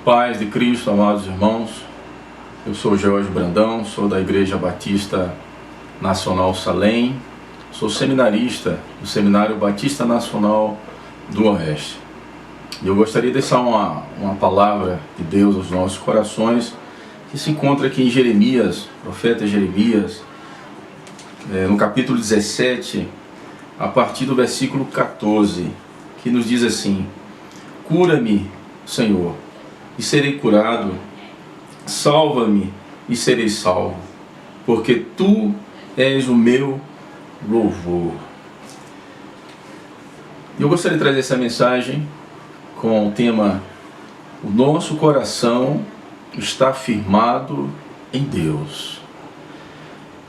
Paz de Cristo, amados irmãos. Eu sou Jorge Brandão, sou da Igreja Batista Nacional Salem, sou seminarista do Seminário Batista Nacional do Oeste. E eu gostaria de deixar uma palavra de Deus aos nossos corações, que se encontra aqui em Jeremias, profeta Jeremias, no capítulo 17, a partir do versículo 14, que nos diz assim: Cura-me, Senhor, e serei curado, salva-me e serei salvo, porque Tu és o meu louvor. Eu gostaria de trazer essa mensagem com o tema: o nosso coração está firmado em Deus.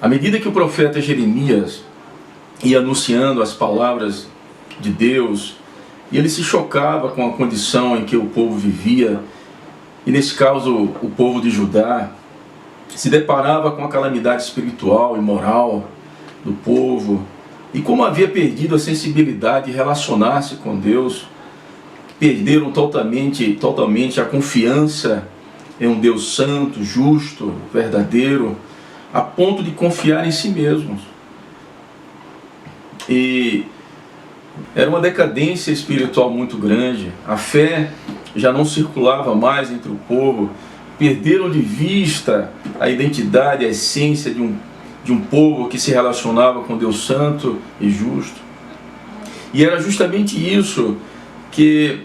À medida que o profeta Jeremias ia anunciando as palavras de Deus, e ele se chocava com a condição em que o povo vivia, e nesse caso o povo de Judá se deparava com a calamidade espiritual e moral do povo, e como havia perdido a sensibilidade de relacionar-se com Deus, perderam totalmente a confiança em um Deus santo, justo, verdadeiro, a ponto de confiar em si mesmos. E era uma decadência espiritual muito grande, a fé já não circulava mais entre o povo, perderam de vista a identidade, a essência de um povo que se relacionava com Deus santo e justo. E era justamente isso que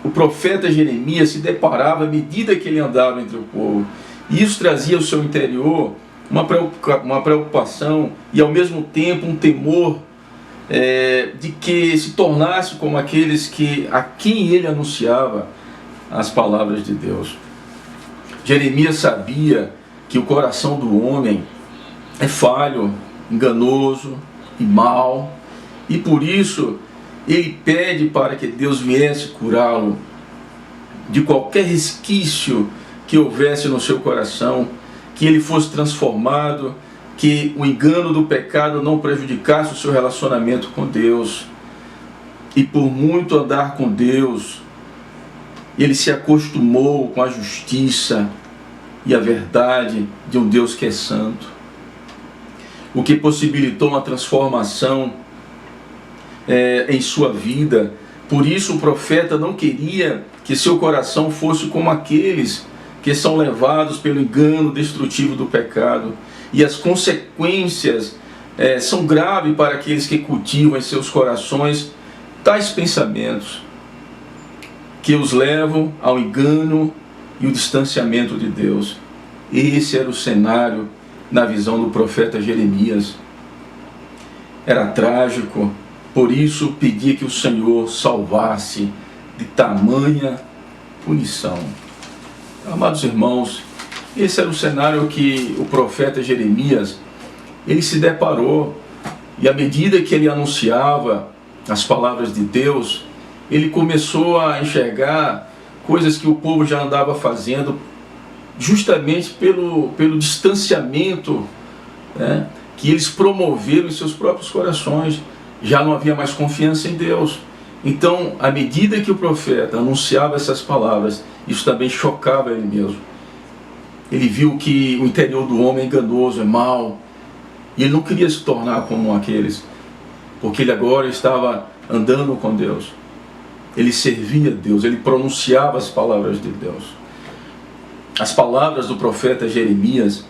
o profeta Jeremias se deparava à medida que ele andava entre o povo. E isso trazia ao seu interior uma preocupação e ao mesmo tempo um temor de que se tornasse como aqueles a quem ele anunciava as palavras de Deus. Jeremias sabia que o coração do homem é falho, enganoso e mau, e por isso ele pede para que Deus viesse curá-lo de qualquer resquício que houvesse no seu coração, que ele fosse transformado, que o engano do pecado não prejudicasse o seu relacionamento com Deus. E por muito andar com Deus, ele se acostumou com a justiça e a verdade de um Deus que é santo, o que possibilitou uma transformação em sua vida. Por isso o profeta não queria que seu coração fosse como aqueles que são levados pelo engano destrutivo do pecado. E as consequências são graves para aqueles que cultivam em seus corações tais pensamentos, que os levam ao engano e o distanciamento de Deus. Esse era o cenário na visão do profeta Jeremias. Era trágico, por isso pedia que o Senhor salvasse de tamanha punição. Amados irmãos, esse era o cenário que o profeta Jeremias ele se deparou, e à medida que ele anunciava as palavras de Deus, ele começou a enxergar coisas que o povo já andava fazendo, justamente pelo distanciamento que eles promoveram em seus próprios corações. Já não havia mais confiança em Deus. Então, à medida que o profeta anunciava essas palavras, isso também chocava ele mesmo. Ele viu que o interior do homem é enganoso, é mau, e ele não queria se tornar como aqueles, porque ele agora estava andando com Deus. Ele servia a Deus, ele pronunciava as palavras de Deus. As palavras do profeta Jeremias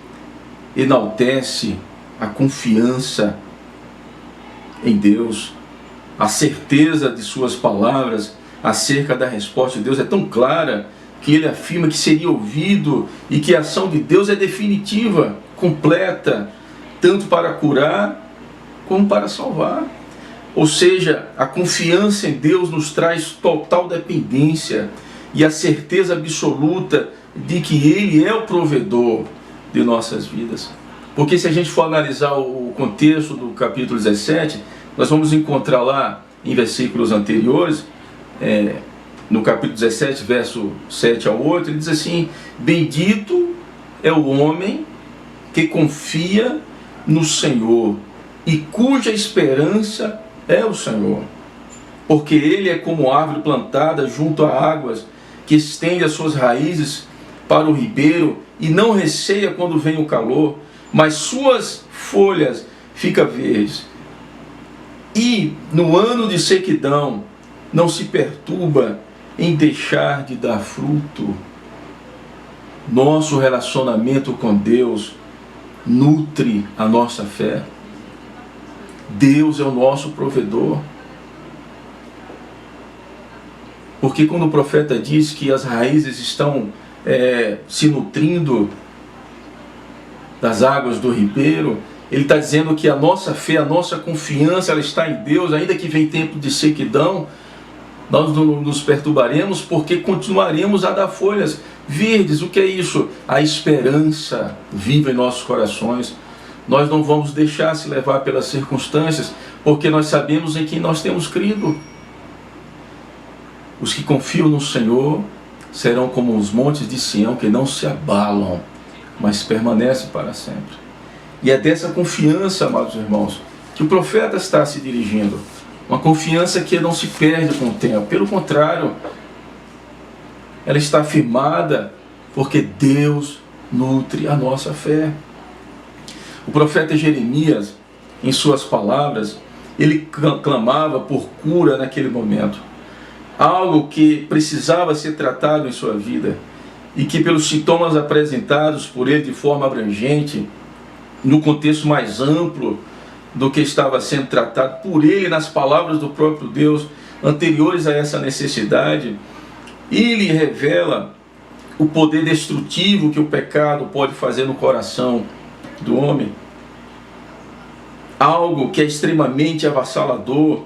enaltecem a confiança em Deus. A certeza de suas palavras acerca da resposta de Deus é tão clara que ele afirma que seria ouvido e que a ação de Deus é definitiva, completa, tanto para curar como para salvar. Ou seja, a confiança em Deus nos traz total dependência e a certeza absoluta de que Ele é o provedor de nossas vidas. Porque se a gente for analisar o contexto do capítulo 17, nós vamos encontrar lá em versículos anteriores, no capítulo 17, verso 7 ao 8, ele diz assim: bendito é o homem que confia no Senhor e cuja esperança é o Senhor, porque ele é como árvore plantada junto a águas que estende as suas raízes para o ribeiro e não receia quando vem o calor, mas suas folhas ficam verdes. E no ano de sequidão não se perturba em deixar de dar fruto. Nosso relacionamento com Deus nutre a nossa fé. Deus é o nosso provedor. Porque quando o profeta diz que as raízes estão se nutrindo das águas do ribeiro, ele está dizendo que a nossa fé, a nossa confiança, ela está em Deus. Ainda que venha tempo de sequidão, nós não nos perturbaremos, porque continuaremos a dar folhas verdes. O que é isso? A esperança viva em nossos corações. Nós não vamos deixar se levar pelas circunstâncias, porque nós sabemos em quem nós temos crido. Os que confiam no Senhor serão como os montes de Sião, que não se abalam, mas permanecem para sempre. E é dessa confiança, amados irmãos, que o profeta está se dirigindo. Uma confiança que não se perde com o tempo. Pelo contrário, ela está firmada porque Deus nutre a nossa fé. O profeta Jeremias, em suas palavras, ele clamava por cura naquele momento. Algo que precisava ser tratado em sua vida e que, pelos sintomas apresentados por ele de forma abrangente, no contexto mais amplo do que estava sendo tratado por ele nas palavras do próprio Deus anteriores a essa necessidade, ele revela o poder destrutivo que o pecado pode fazer no coração do homem. Algo que é extremamente avassalador,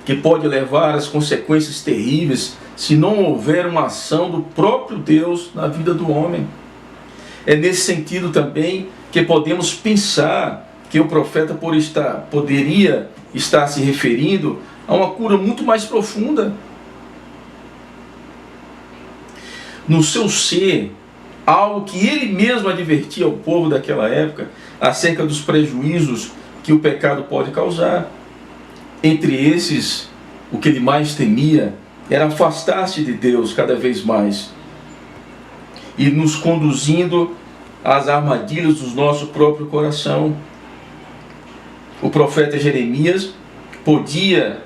que pode levar às consequências terríveis se não houver uma ação do próprio Deus na vida do homem. É nesse sentido também que podemos pensar que o profeta poderia estar se referindo a uma cura muito mais profunda. No seu ser, algo que ele mesmo advertia ao povo daquela época acerca dos prejuízos que o pecado pode causar. Entre esses, o que ele mais temia era afastar-se de Deus cada vez mais e nos conduzindo às armadilhas do nosso próprio coração. O profeta Jeremias pedia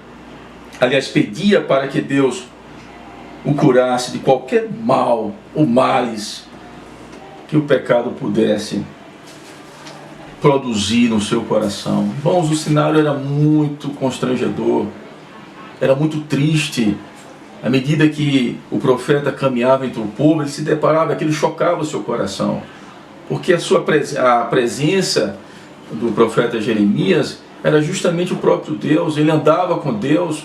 para que Deus o curasse de qualquer mal ou males que o pecado pudesse produzir no seu coração. Irmãos, o cenário era muito constrangedor, era muito triste. À medida que o profeta caminhava entre o povo, ele se deparava, aquilo chocava o seu coração, porque a presença do profeta Jeremias era justamente o próprio Deus. Ele andava com Deus,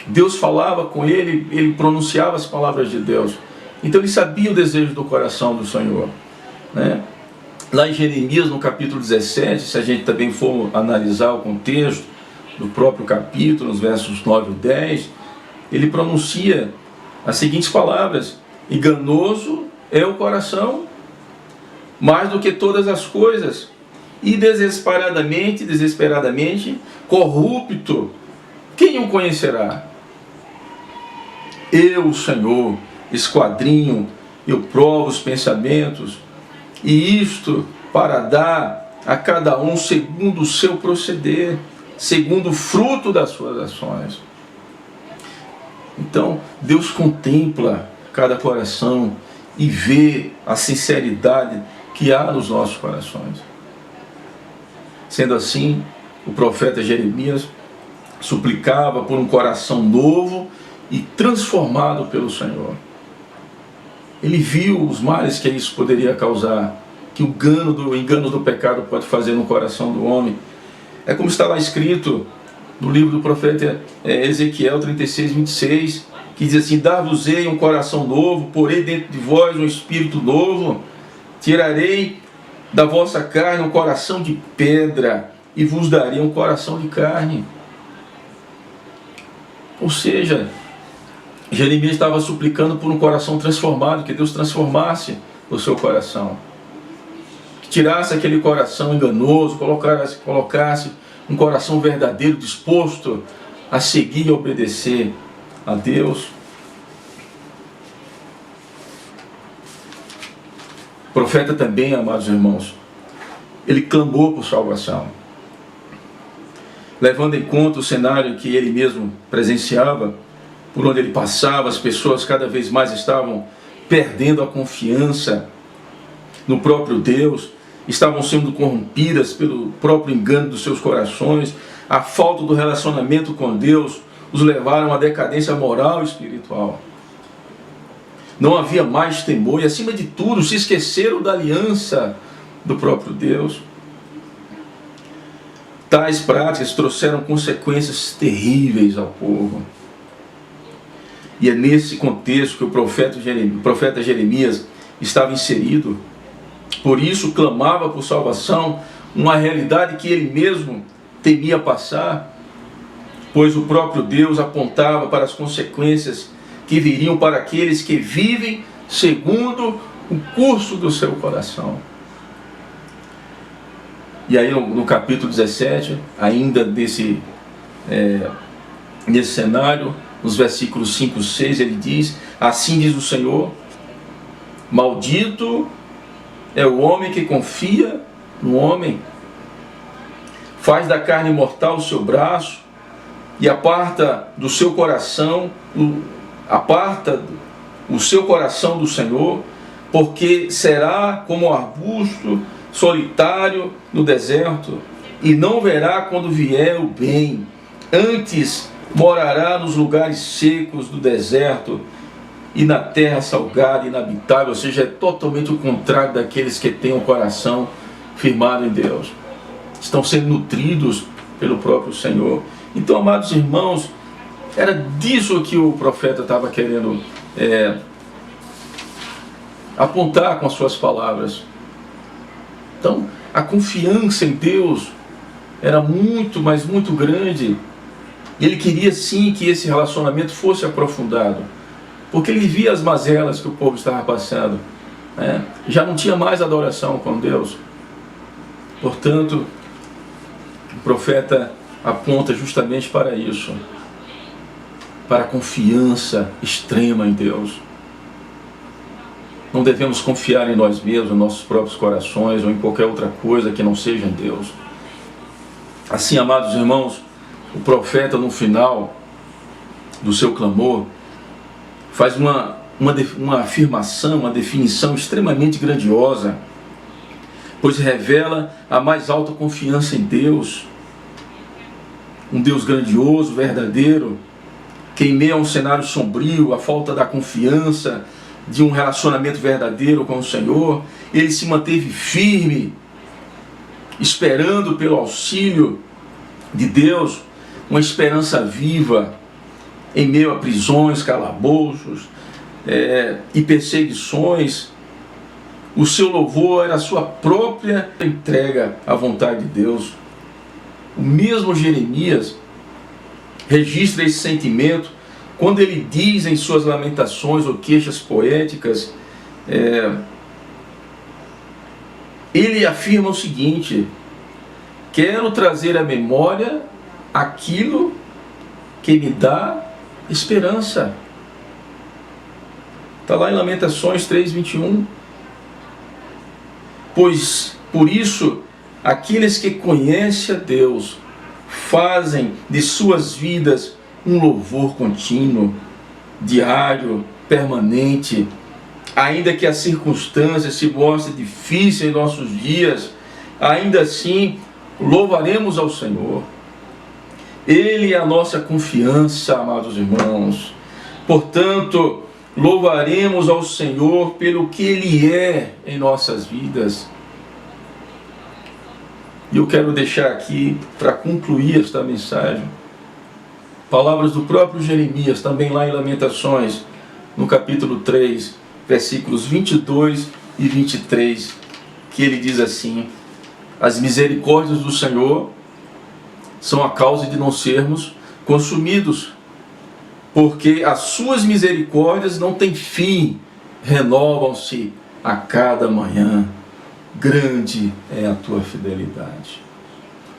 Deus falava com ele, ele pronunciava as palavras de Deus. Então ele sabia o desejo do coração do Senhor, né? Lá em Jeremias, no capítulo 17, se a gente também for analisar o contexto do próprio capítulo, nos versos 9 e 10, ele pronuncia as seguintes palavras: enganoso é o coração, mais do que todas as coisas, e desesperadamente corrupto, quem o conhecerá? Eu, o Senhor, esquadrinho, eu provo os pensamentos, e isto para dar a cada um segundo o seu proceder, segundo o fruto das suas ações. Então, Deus contempla cada coração e vê a sinceridade que há nos nossos corações. Sendo assim, o profeta Jeremias suplicava por um coração novo e transformado pelo Senhor. Ele viu os males que isso poderia causar, que o engano do pecado pode fazer no coração do homem. É como está lá escrito no livro do profeta Ezequiel 36, 26, que diz assim: dar-vos-ei um coração novo, porei dentro de vós um espírito novo, tirarei da vossa carne um coração de pedra e vos darei um coração de carne. Ou seja, Jeremias estava suplicando por um coração transformado, que Deus transformasse o seu coração, que tirasse aquele coração enganoso, colocasse um coração verdadeiro, disposto a seguir e obedecer a Deus. O profeta também, amados irmãos, ele clamou por salvação, levando em conta o cenário que ele mesmo presenciava, por onde ele passava. As pessoas cada vez mais estavam perdendo a confiança no próprio Deus, estavam sendo corrompidas pelo próprio engano dos seus corações. A falta do relacionamento com Deus os levaram à decadência moral e espiritual. Não havia mais temor e, acima de tudo, se esqueceram da aliança do próprio Deus. Tais práticas trouxeram consequências terríveis ao povo. E é nesse contexto que o profeta Jeremias estava inserido. Por isso clamava por salvação, uma realidade que ele mesmo temia passar, pois o próprio Deus apontava para as consequências que viriam para aqueles que vivem segundo o curso do seu coração. E aí no capítulo 17, ainda nesse cenário, nos versículos 5 e 6, ele diz: assim diz o Senhor, maldito é o homem que confia no homem, faz da carne mortal o seu braço e aparta o seu coração do Senhor, porque será como arbusto solitário no deserto, e não verá quando vier o bem, antes morará nos lugares secos do deserto e na terra salgada e inabitável. Ou seja, é totalmente o contrário daqueles que têm o coração firmado em Deus, estão sendo nutridos pelo próprio Senhor. Então, amados irmãos, era disso que o profeta estava querendo apontar com as suas palavras. Então, a confiança em Deus era muito, mas muito grande. Ele queria sim que esse relacionamento fosse aprofundado, porque ele via as mazelas que o povo estava passando, né? Já não tinha mais adoração com Deus. Portanto, o profeta aponta justamente para isso, para a confiança extrema em Deus. Não devemos confiar em nós mesmos, em nossos próprios corações ou em qualquer outra coisa que não seja em Deus. Assim, amados irmãos, o profeta, no final do seu clamor, faz uma afirmação, uma definição extremamente grandiosa, pois revela a mais alta confiança em Deus, um Deus grandioso, verdadeiro, que em meio a um cenário sombrio, a falta da confiança, de um relacionamento verdadeiro com o Senhor, ele se manteve firme, esperando pelo auxílio de Deus, uma esperança viva, em meio a prisões, calabouços e perseguições. O seu louvor era a sua própria entrega à vontade de Deus. O mesmo Jeremias registra esse sentimento quando ele diz em suas lamentações ou queixas poéticas, ele afirma o seguinte: quero trazer à memória aquilo que me dá esperança. Está lá em Lamentações 3:21. Pois, por isso, aqueles que conhecem a Deus fazem de suas vidas um louvor contínuo, diário, permanente. Ainda que as circunstâncias se mostrem difíceis em nossos dias, ainda assim louvaremos ao Senhor. Ele é a nossa confiança, amados irmãos. Portanto, louvaremos ao Senhor pelo que Ele é em nossas vidas. E eu quero deixar aqui, para concluir esta mensagem, palavras do próprio Jeremias, também lá em Lamentações, no capítulo 3, versículos 22 e 23, que ele diz assim: as misericórdias do Senhor são a causa de não sermos consumidos, porque as suas misericórdias não têm fim, renovam-se a cada manhã. Grande é a tua fidelidade.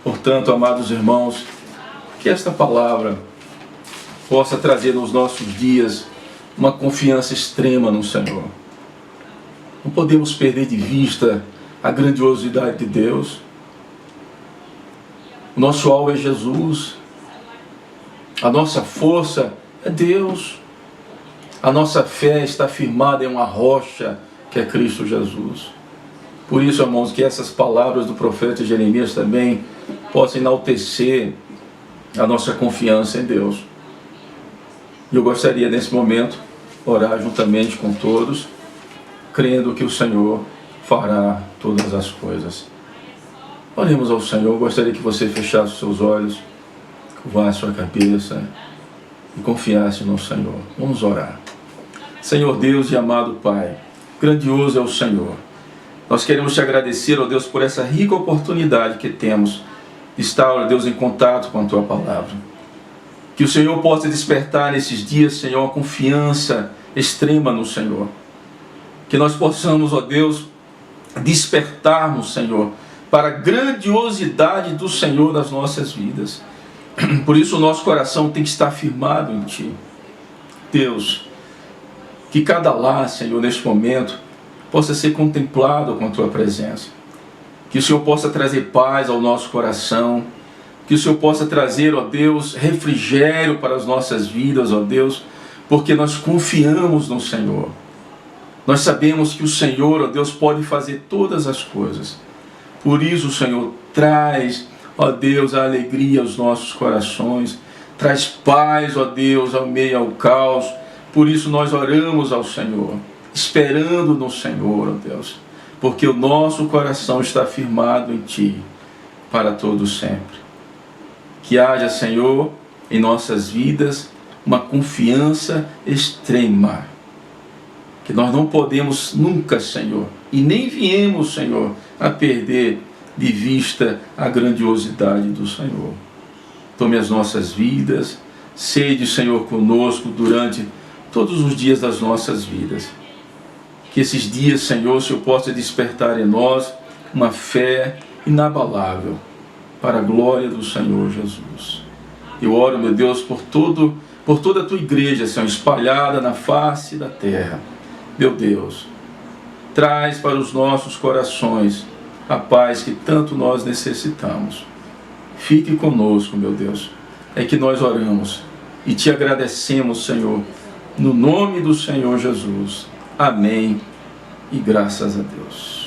Portanto, amados irmãos, que esta palavra possa trazer nos nossos dias uma confiança extrema no Senhor. Não podemos perder de vista a grandiosidade de Deus. O nosso alvo é Jesus. A nossa força é Deus. A nossa fé está firmada em uma rocha que é Cristo Jesus. Por isso, irmãos, que essas palavras do profeta Jeremias também possam enaltecer a nossa confiança em Deus. E eu gostaria, nesse momento, orar juntamente com todos, crendo que o Senhor fará todas as coisas. Oremos ao Senhor. Eu gostaria que você fechasse os seus olhos, curvasse sua cabeça e confiasse no Senhor. Vamos orar. Senhor Deus e amado Pai, grandioso é o Senhor. Nós queremos te agradecer, ó Deus, por essa rica oportunidade que temos de estar, ó Deus, em contato com a Tua Palavra. Que o Senhor possa despertar nesses dias, Senhor, uma confiança extrema no Senhor. Que nós possamos, ó Deus, despertarmos, Senhor, para a grandiosidade do Senhor nas nossas vidas. Por isso o nosso coração tem que estar firmado em Ti. Deus, que cada lar, Senhor, neste momento, possa ser contemplado com a Tua presença. Que o Senhor possa trazer paz ao nosso coração. Que o Senhor possa trazer, ó Deus, refrigério para as nossas vidas, ó Deus, porque nós confiamos no Senhor. Nós sabemos que o Senhor, ó Deus, pode fazer todas as coisas. Por isso, Senhor, traz, ó Deus, a alegria aos nossos corações. Traz paz, ó Deus, ao meio ao caos. Por isso nós oramos ao Senhor, esperando no Senhor, ó Deus, porque o nosso coração está firmado em Ti, para todo sempre. Que haja, Senhor, em nossas vidas, uma confiança extrema, que nós não podemos nunca, Senhor, e nem viemos, Senhor, a perder de vista a grandiosidade do Senhor. Tome as nossas vidas, sede, Senhor, conosco durante todos os dias das nossas vidas. Que esses dias, Senhor, o Senhor possa despertar em nós uma fé inabalável para a glória do Senhor Jesus. Eu oro, meu Deus, por toda a Tua igreja, Senhor, espalhada na face da terra. Meu Deus, traz para os nossos corações a paz que tanto nós necessitamos. Fique conosco, meu Deus. É que nós oramos e Te agradecemos, Senhor, no nome do Senhor Jesus. Amém e graças a Deus.